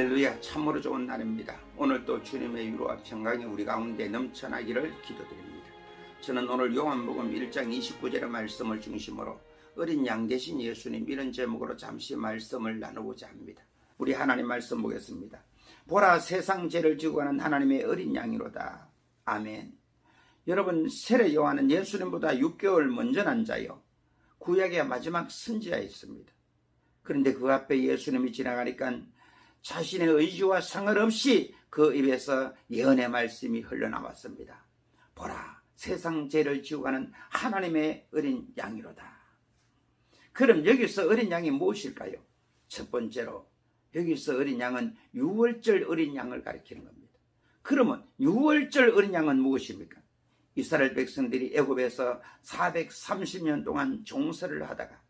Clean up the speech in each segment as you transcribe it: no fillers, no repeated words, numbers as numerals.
할렐루야, 참으로 좋은 날입니다. 오늘도 주님의 위로와 평강이 우리 가운데 넘쳐나기를 기도드립니다. 저는 오늘 요한복음 1장 29절의 말씀을 중심으로 어린 양 되신 예수님, 이런 제목으로 잠시 말씀을 나누고자 합니다. 우리 하나님 말씀 보겠습니다. 보라, 세상 죄를 지고 가는 하나님의 어린 양이로다. 아멘. 여러분, 세례 요한은 예수님보다 6개월 먼저 난 자요, 구약의 마지막 선지자였습니다. 그런데 그 앞에 예수님이 지나가니까 자신의 의지와 상관없이 그 입에서 예언의 말씀이 흘러나왔습니다. 보라, 세상 죄를 지고 가는 하나님의 어린 양이로다. 그럼 여기서 어린 양이 무엇일까요? 첫 번째로 여기서 어린 양은 유월절 어린 양을 가리키는 겁니다. 그러면 유월절 어린 양은 무엇입니까? 이스라엘 백성들이 애굽에서 430년 동안 종살이를 하다가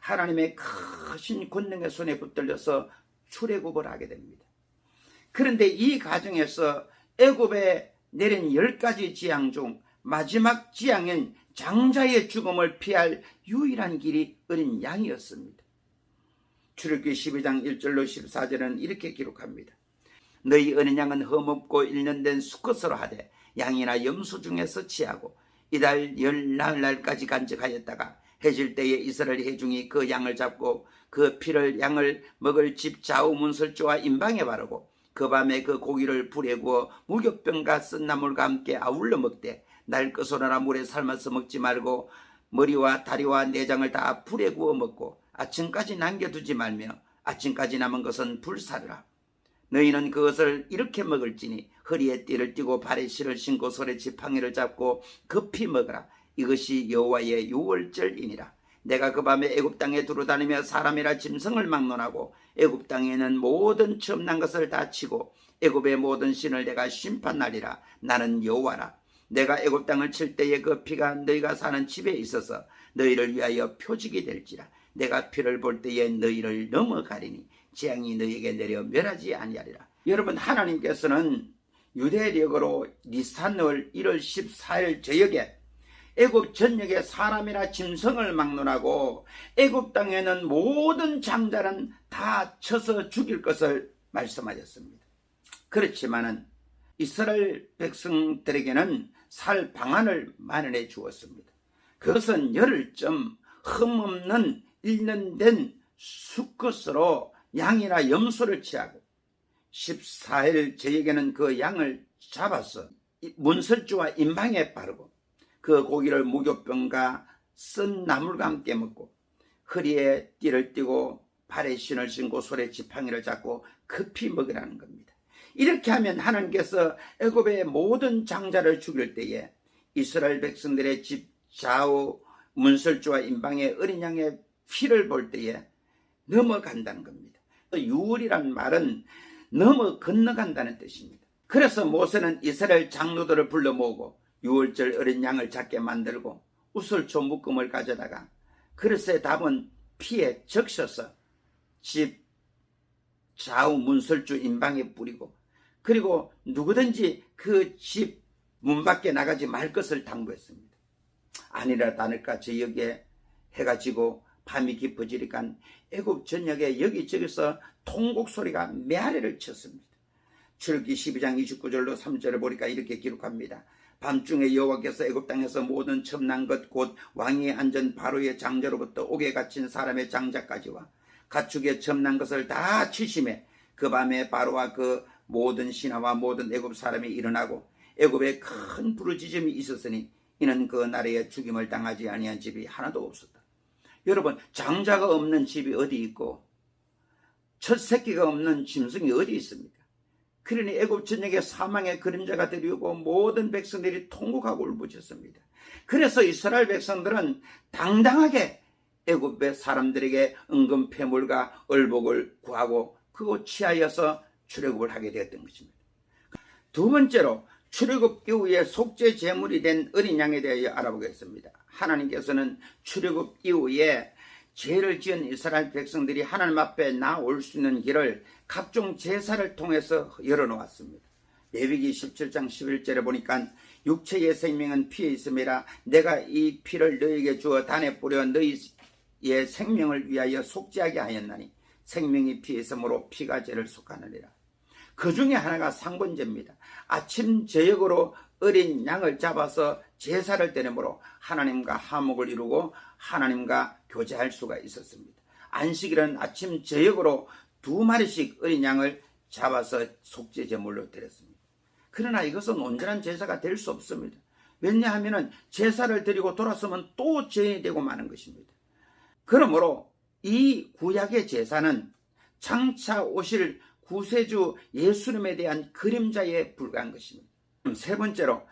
하나님의 크신 권능의 손에 붙들려서 출애굽을 하게 됩니다. 그런데 이 과정에서 애굽에 내린 10가지 지향 중 마지막 지향인 장자의 죽음을 피할 유일한 길이 어린 양이었습니다. 출애굽기 12장 1절로 14절은 이렇게 기록합니다. 너희 어린 양은 흠없고 1년 된 수컷으로 하되 양이나 염소 중에서 취하고 이달 10날까지 간직하였다가 해질 때에 이스라엘 회중이 그 양을 잡고 그 피를 양을 먹을 집 좌우 문설주와 임방에 바르고 그 밤에 그 고기를 불에 구워 무교병과 쓴나물과 함께 아울러 먹되 날 것으로나 물에 삶아서 먹지 말고 머리와 다리와 내장을 다 불에 구워 먹고 아침까지 남겨두지 말며 아침까지 남은 것은 불사르라. 너희는 그것을 이렇게 먹을지니 허리에 띠를 띠고 발에 실을 신고 손에 지팡이를 잡고 급히 먹으라. 이것이 여호와의 유월절이니라. 내가 그 밤에 애굽 땅에 두루다니며 사람이라 짐승을 막론하고 애굽 땅에는 모든 처음 난 것을 다 치고 애굽의 모든 신을 내가 심판하리라. 나는 여호와라. 내가 애굽 땅을 칠 때에 그 피가 너희가 사는 집에 있어서 너희를 위하여 표적이 될지라. 내가 피를 볼 때에 너희를 넘어가리니 재앙이 너희에게 내려 멸하지 아니하리라. 여러분, 하나님께서는 유대력으로 니산월 1월 14일 저녁에 애굽 전역에 사람이나 짐승을 막론하고 애굽 땅에는 모든 장자는 다 쳐서 죽일 것을 말씀하셨습니다. 그렇지만은 이스라엘 백성들에게는 살 방안을 마련해 주었습니다. 그것은 열흘쯤 흠없는 1년 된 수컷으로 양이나 염소를 취하고 14일 저녁에는 그 양을 잡아서 문설주와 임방에 바르고 그 고기를 무교병과 쓴 나물과 함께 먹고 허리에 띠를 띠고 발에 신을 신고 손에 지팡이를 잡고 급히 먹으라는 겁니다. 이렇게 하면 하나님께서 애굽의 모든 장자를 죽일 때에 이스라엘 백성들의 집 좌우 문설주와 임방의 어린 양의 피를 볼 때에 넘어간다는 겁니다. 유월이란 말은 넘어 건너간다는 뜻입니다. 그래서 모세는 이스라엘 장로들을 불러 모으고 유월절 어린 양을 작게 만들고 우슬초 묶음을 가져다가 그릇에 담은 피에 적셔서 집 좌우 문설주 임방에 뿌리고 그리고 누구든지 그 집 문 밖에 나가지 말 것을 당부했습니다. 아니라 다를까 저녁에 해가 지고 밤이 깊어지니까 애굽 전역에 여기저기서 통곡 소리가 메아리를 쳤습니다. 출애굽기 12장 29절로 3절을 보니까 이렇게 기록합니다. 밤중에 여호와께서 애굽 땅에서 모든 첨난 것 곧 왕위에 앉은 바로의 장자로부터 옥에 갇힌 사람의 장자까지와 가축의 첨난 것을 다 치심해 그 밤에 바로와 그 모든 신하와 모든 애굽 사람이 일어나고 애굽에 큰 부르짖음이 있었으니 이는 그 나라에 죽임을 당하지 아니한 집이 하나도 없었다. 여러분, 장자가 없는 집이 어디 있고 첫 새끼가 없는 짐승이 어디 있습니까? 그러니 애굽 전역에 사망의 그림자가 들이오고 모든 백성들이 통곡하고 울부짖습니다. 그래서 이스라엘 백성들은 당당하게 애굽의 사람들에게 은금 패물과 얼복을 구하고 그거 취하여서 출애굽을 하게 되었던 것입니다. 두 번째로 출애굽 이후에 속죄 제물이 된 어린 양에 대하여 알아보겠습니다. 하나님께서는 출애굽 이후에 죄를 지은 이스라엘 백성들이 하나님 앞에 나올 수 있는 길을 각종 제사를 통해서 열어놓았습니다. 레위기 17장 11절에 보니까 육체의 생명은 피에 있음이라 내가 이 피를 너희에게 주어 단에 뿌려 너희의 생명을 위하여 속죄하게 하였나니 생명이 피에 있으므로 피가 죄를 속하느니라. 그 중에 하나가 상번제입니다. 아침 저녁으로 어린 양을 잡아서 제사를 드림으로 하나님과 화목을 이루고 하나님과 교제할 수가 있었습니다. 안식일은 아침 저녁으로 2마리씩 어린 양을 잡아서 속죄 제물로 드렸습니다. 그러나 이것은 온전한 제사가 될 수 없습니다. 왜냐하면 제사를 드리고 돌아서면 또 죄인이 되고 마는 것입니다. 그러므로 이 구약의 제사는 장차 오실 구세주 예수님에 대한 그림자에 불과한 것입니다. 세 번째로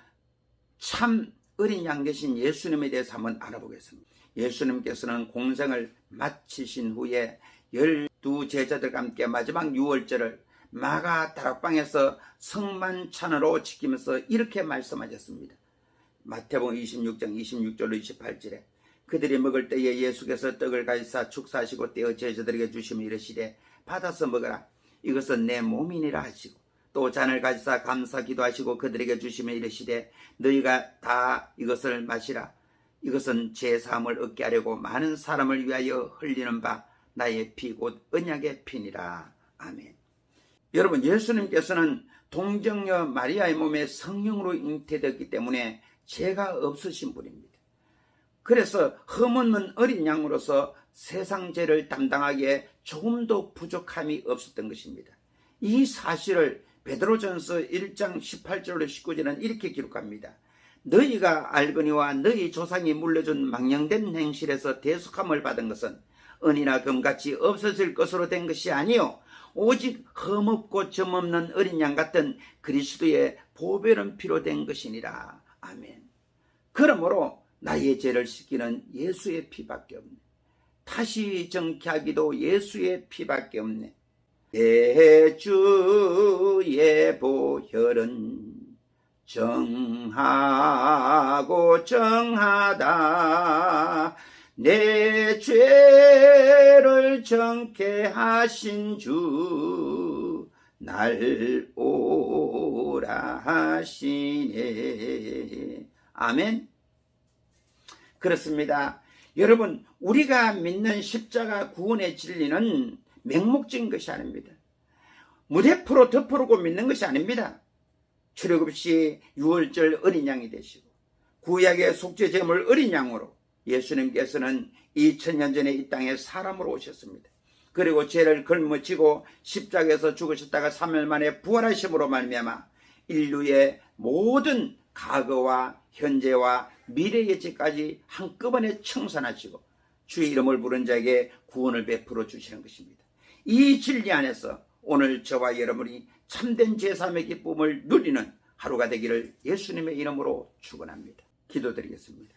참 어린 양 되신 예수님에 대해서 한번 알아보겠습니다. 예수님께서는 공생을 마치신 후에 12제자들과 함께 마지막 유월절을 마가 다락방에서 성만찬으로 지키면서 이렇게 말씀하셨습니다. 마태복음 26장 26절로 28절에 그들이 먹을 때에 예수께서 떡을 가지사 축사하시고 떼어 제자들에게 주시며 이르시되 받아서 먹으라 이것은 내 몸이니라 하시고 또 잔을 가지사 감사 기도하시고 그들에게 주시며 이르시되 너희가 다 이것을 마시라 이것은 제 사함을 얻게 하려고 많은 사람을 위하여 흘리는 바 나의 피 곧 언약의 피니라. 아멘. 여러분, 예수님께서는 동정녀 마리아의 몸에 성령으로 잉태되었기 때문에 죄가 없으신 분입니다. 그래서 흠없는 어린 양으로서 세상 죄를 담당하기에 조금도 부족함이 없었던 것입니다. 이 사실을 베드로전서 1장 18절로 19절은 이렇게 기록합니다. 너희가 알거니와 너희 조상이 물려준 망령된 행실에서 대속함을 받은 것은 은이나 금같이 없어질 것으로 된 것이 아니요 오직 흠없고 점없는 어린 양 같은 그리스도의 보배로운 피로 된 것이니라. 아멘. 그러므로 나의 죄를 씻기는 예수의 피밖에 없네. 다시 정케하기도 예수의 피밖에 없네. 내 주의 보혈은 정하고 정하다. 내 죄를 정케 하신 주 날 오라 하시네. 아멘. 그렇습니다. 여러분, 우리가 믿는 십자가 구원의 진리는 맹목적인 것이 아닙니다. 무대포로 덮어놓고 믿는 것이 아닙니다. 출애굽 없이 유월절 어린 양이 되시고 구약의 속죄 제물 어린 양으로 예수님께서는 2000년 전에 이 땅에 사람으로 오셨습니다. 그리고 죄를 걸머지고 십자가에서 죽으셨다가 3일 만에 부활하심으로 말미암아 인류의 모든 과거와 현재와 미래의 죄까지 한꺼번에 청산하시고 주의 이름을 부른 자에게 구원을 베풀어 주시는 것입니다. 이 진리 안에서 오늘 저와 여러분이 참된 제3의 기쁨을 누리는 하루가 되기를 예수님의 이름으로 축원합니다. 기도드리겠습니다.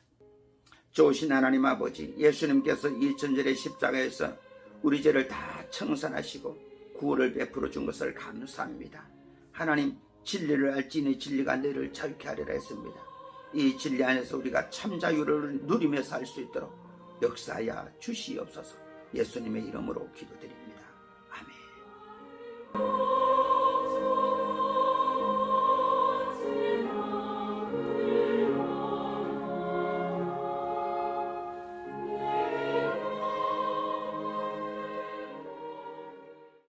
좋으신 하나님 아버지, 예수님께서 2000절의 십자가에서 우리 죄를 다 청산하시고 구원을 베풀어 준 것을 감사합니다. 하나님, 진리를 알지니 진리가 너희를 자유케 하리라 했습니다. 이 진리 안에서 우리가 참 자유를 누리며 살 수 있도록 역사하여 주시옵소서. 예수님의 이름으로 기도드립니다. 아멘.